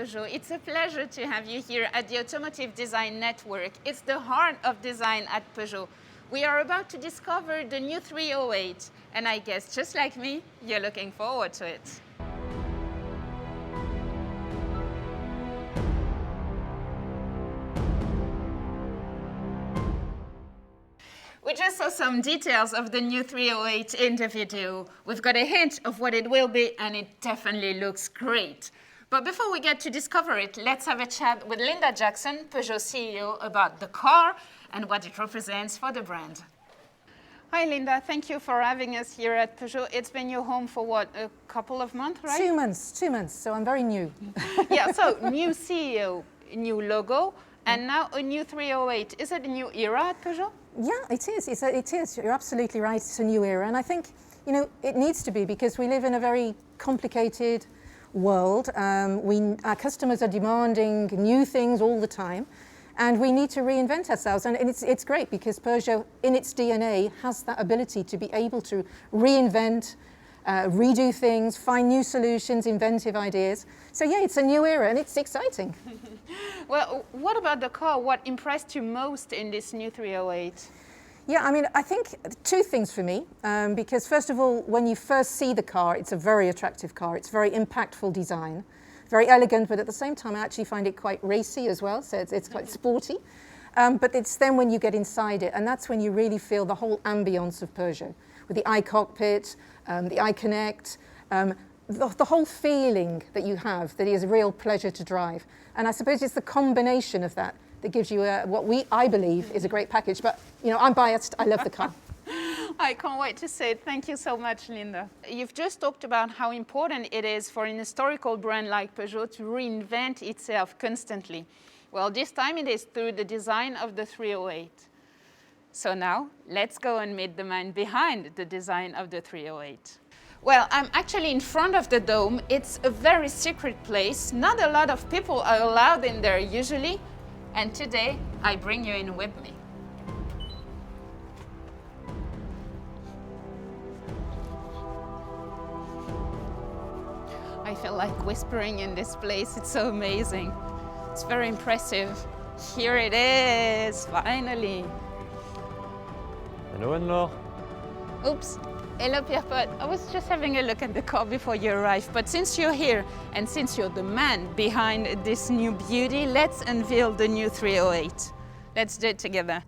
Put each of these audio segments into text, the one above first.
Peugeot. It's a pleasure to have you here at the Automotive Design Network. It's the heart of design at Peugeot. We are about to discover the new 308, and I guess just like me, you're looking forward to it. We just saw some details of the new 308 in the video. We've got a hint of what it will be, and it definitely looks great. But before we get to discover it, let's have a chat with Linda Jackson, Peugeot CEO, about the car and what it represents for the brand. Hi, Linda. Thank you for having us here at Peugeot. It's been your home for what, a couple of months, right? 2 months, 2 months, so I'm very new. Yeah, so new CEO, new logo, and now a new 308. Is it a new era at Peugeot? Yeah, it is. It is. You're absolutely right. It's a new era. And I think, you know, it needs to be because we live in a very complicated world. Our customers are demanding new things all the time. And we need to reinvent ourselves. And it's great because Peugeot, in its DNA, has that ability to be able to reinvent, redo things, find new solutions, inventive ideas. So yeah, it's a new era and it's exciting. Well, what about the car? What impressed you most in this new 308? Yeah, I mean, I think two things for me, because first of all, when you first see the car, it's a very attractive car. It's very impactful design, very elegant, but at the same time, I actually find it quite racy as well, so it's quite sporty. But it's then when you get inside it, and that's when you really feel the whole ambience of Peugeot, with the iCockpit, the iConnect, the whole feeling that you have that is a real pleasure to drive. And I suppose it's the combination of that that gives you I believe is a great package. But, you know, I'm biased. I love the car. I can't wait to see it. Thank you so much, Linda. You've just talked about how important it is for an historical brand like Peugeot to reinvent itself constantly. Well, this time it is through the design of the 308. So now, let's go and meet the man behind the design of the 308. Well, I'm actually in front of the dome. It's a very secret place. Not a lot of people are allowed in there usually. And today, I bring you in with me. I feel like whispering in this place. It's so amazing. It's very impressive. Here it is, finally. Hello, Anne-Laure. Oops. Hello, Pierre-Paul. I was just having a look at the car before you arrived, but since you're here and since you're the man behind this new beauty, let's unveil the new 308. Let's do it together.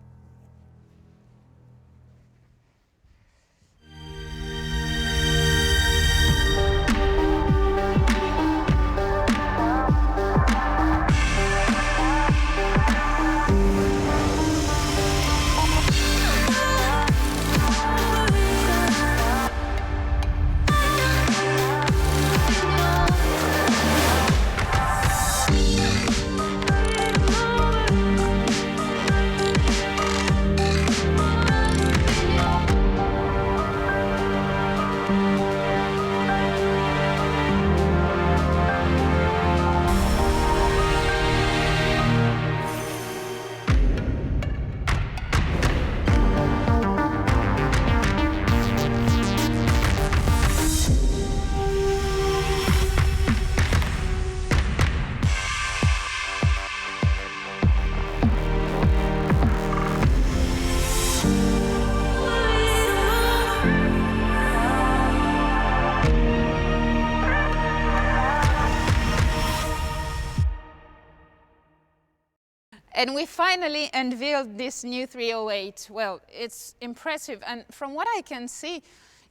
And we finally unveiled this new 308. Well, it's impressive. And from what I can see,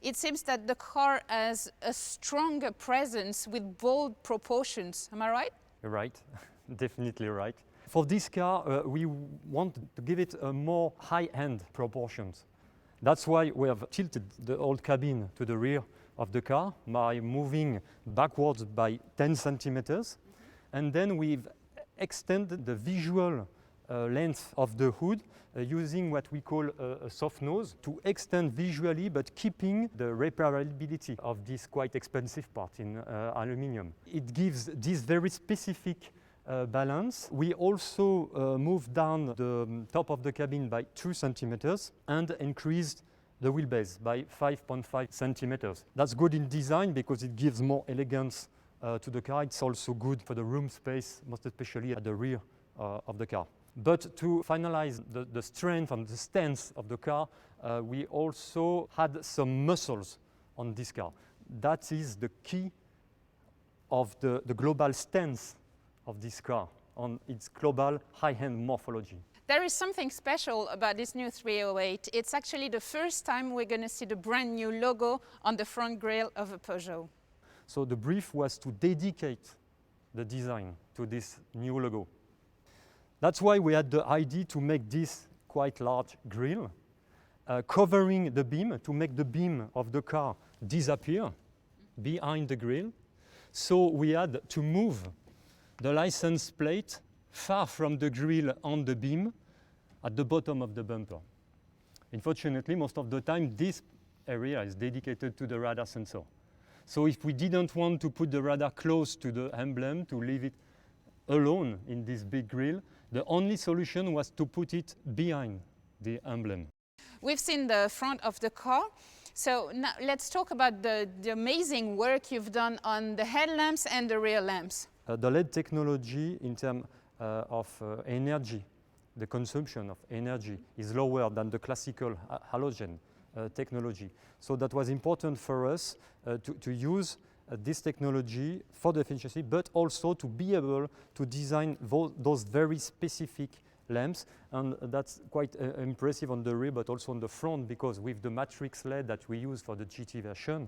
it seems that the car has a stronger presence with bold proportions. Am I right? You're right, definitely right. For this car, we want to give it a more high-end proportions. That's why we have tilted the old cabin to the rear of the car by moving backwards by 10 centimeters. And then we've extended the visual length of the hood using what we call a soft nose to extend visually but keeping the repairability of this quite expensive part in aluminium. It gives this very specific balance. We also moved down the top of the cabin by 2 centimeters and increased the wheelbase by 5.5 centimeters. That's good in design because it gives more elegance to the car. It's also good for the room space, most especially at the rear of the car. But to finalize the strength and the stance of the car, we also had some muscles on this car. That is the key of the global stance of this car on its global high-end morphology. There is something special about this new 308. It's actually the first time we're going to see the brand new logo on the front grille of a Peugeot. So the brief was to dedicate the design to this new logo. That's why we had the idea to make this quite large grille, covering the beam to make the beam of the car disappear behind the grille. So we had to move the license plate far from the grille on the beam at the bottom of the bumper. Unfortunately, most of the time, this area is dedicated to the radar sensor. So if we didn't want to put the radar close to the emblem, to leave it alone in this big grille, the only solution was to put it behind the emblem. We've seen the front of the car. So now let's talk about the amazing work you've done on the headlamps and the rear lamps. The LED technology in terms of energy, the consumption of energy is lower than the classical halogen technology. So that was important for us to use this technology for the efficiency, but also to be able to design those very specific lamps, and that's quite impressive on the rear but also on the front, because with the matrix LED that we use for the GT version,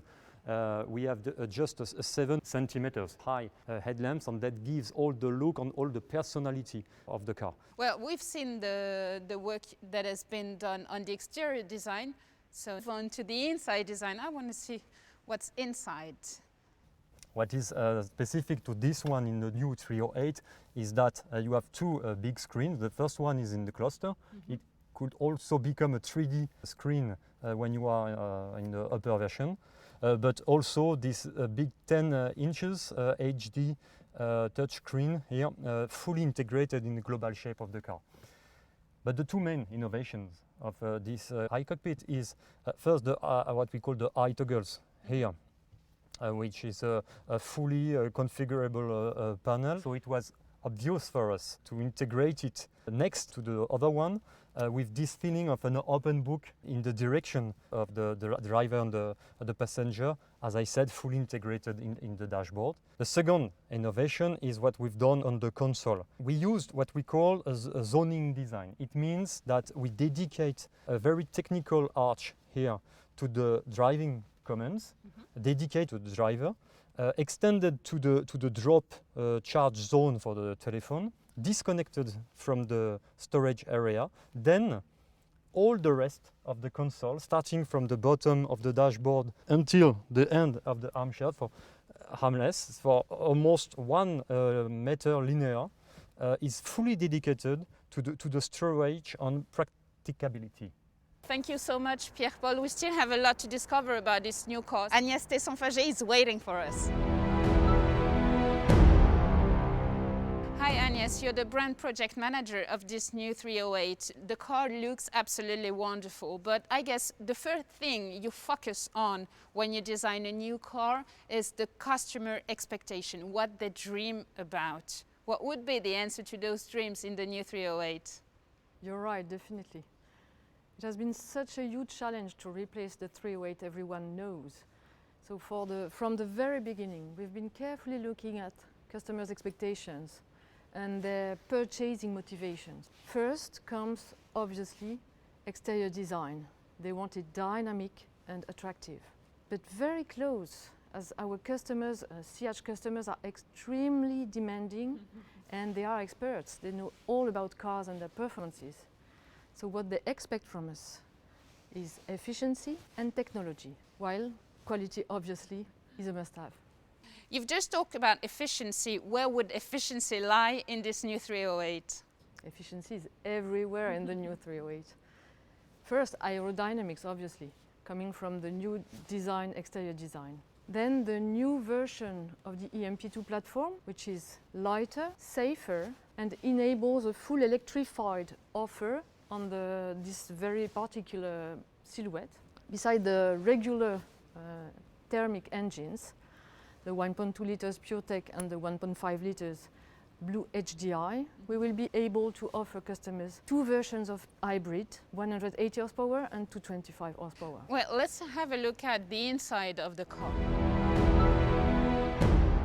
we have just a 7 centimeters high headlamps, and that gives all the look and all the personality of the car. Well, we've seen the work that has been done on the exterior design, so on to the inside design. I want to see what's inside. What is specific to this one in the new 308 is that you have two big screens. The first one is in the cluster. Mm-hmm. It could also become a 3D screen when you are in the upper version. But also this big 10 inches HD touch screen here, fully integrated in the global shape of the car. But the two main innovations of this iCockpit is first what we call the iToggles here, which is a fully configurable panel. So it was obvious for us to integrate it next to the other one with this feeling of an open book in the direction of the driver and the passenger, as I said, fully integrated in the dashboard. The second innovation is what we've done on the console. We used what we call a zoning design. It means that we dedicate a very technical arch here to the driving commands, dedicated to the driver, extended to the drop charge zone for the telephone, disconnected from the storage area. Then all the rest of the console, starting from the bottom of the dashboard until the end of the armrest for almost 1 meter linear, is fully dedicated to the storage and practicability. Thank you so much, Pierre-Paul. We still have a lot to discover about this new car. Agnès Tesson-Faget is waiting for us. Hi Agnès, you're the brand project manager of this new 308. The car looks absolutely wonderful, but I guess the first thing you focus on when you design a new car is the customer expectation, what they dream about. What would be the answer to those dreams in the new 308? You're right, definitely. It has been such a huge challenge to replace the 308 everyone knows. So from the very beginning, we've been carefully looking at customers' expectations and their purchasing motivations. First comes, obviously, exterior design. They want it dynamic and attractive, but very close, as our customers, CH customers, are extremely demanding, and they are experts. They know all about cars and their performances. So what they expect from us is efficiency and technology, while quality obviously is a must-have. You've just talked about efficiency. Where would efficiency lie in this new 308? Efficiency is everywhere in the new 308. First, aerodynamics, obviously, coming from the new design, exterior design. Then the new version of the EMP2 platform, which is lighter, safer, and enables a full electrified offer on this very particular silhouette. Beside the regular thermic engines, the 1.2 liters PureTech and the 1.5 liters Blue HDI, we will be able to offer customers two versions of hybrid, 180 horsepower and 225 horsepower. Well, let's have a look at the inside of the car.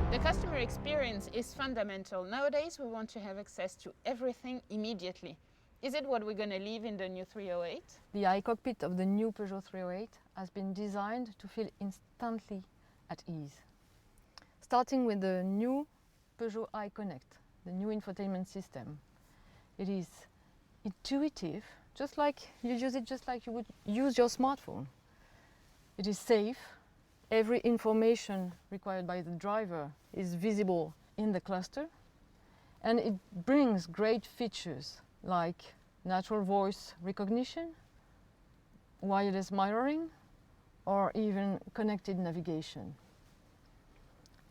The customer experience is fundamental. Nowadays, we want to have access to everything immediately. Is it what we're going to leave in the new 308? The iCockpit of the new Peugeot 308 has been designed to feel instantly at ease. Starting with the new Peugeot iConnect, the new infotainment system. It is intuitive, just like you would use your smartphone. It is safe. Every information required by the driver is visible in the cluster, and it brings great features like natural voice recognition, wireless mirroring, or even connected navigation.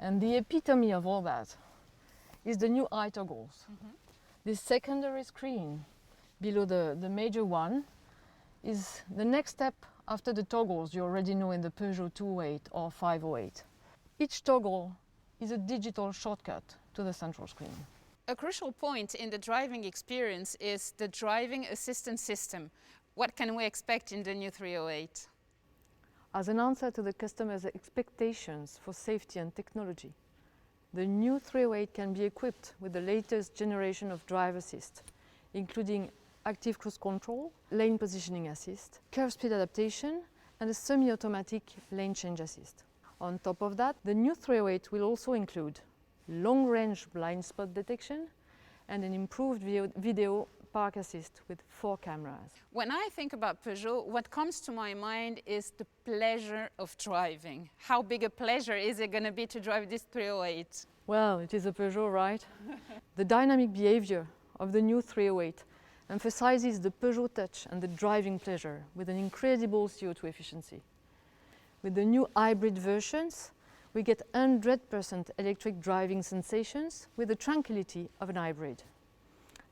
And the epitome of all that is the new iToggles. This secondary screen below the major one is the next step after the toggles you already know in the Peugeot 208 or 508. Each toggle is a digital shortcut to the central screen. A crucial point in the driving experience is the driving assistance system. What can we expect in the new 308? As an answer to the customer's expectations for safety and technology, the new 308 can be equipped with the latest generation of drive assist, including active cruise control, lane positioning assist, curve speed adaptation, and a semi-automatic lane change assist. On top of that, the new 308 will also include long-range blind spot detection and an improved video park assist with 4 cameras. When I think about Peugeot, what comes to my mind is the pleasure of driving. How big a pleasure is it going to be to drive this 308? Well, it is a Peugeot, right? The dynamic behavior of the new 308 emphasizes the Peugeot touch and the driving pleasure with an incredible CO2 efficiency. With the new hybrid versions, we get 100% electric driving sensations with the tranquility of an hybrid.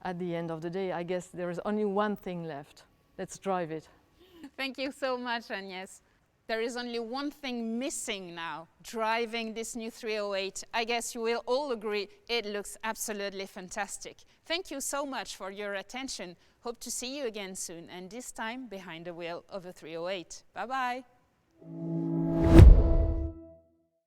At the end of the day, I guess there is only one thing left. Let's drive it. Thank you so much, Agnès. There is only one thing missing now, driving this new 308. I guess you will all agree it looks absolutely fantastic. Thank you so much for your attention. Hope to see you again soon, and this time behind the wheel of a 308. Bye-bye.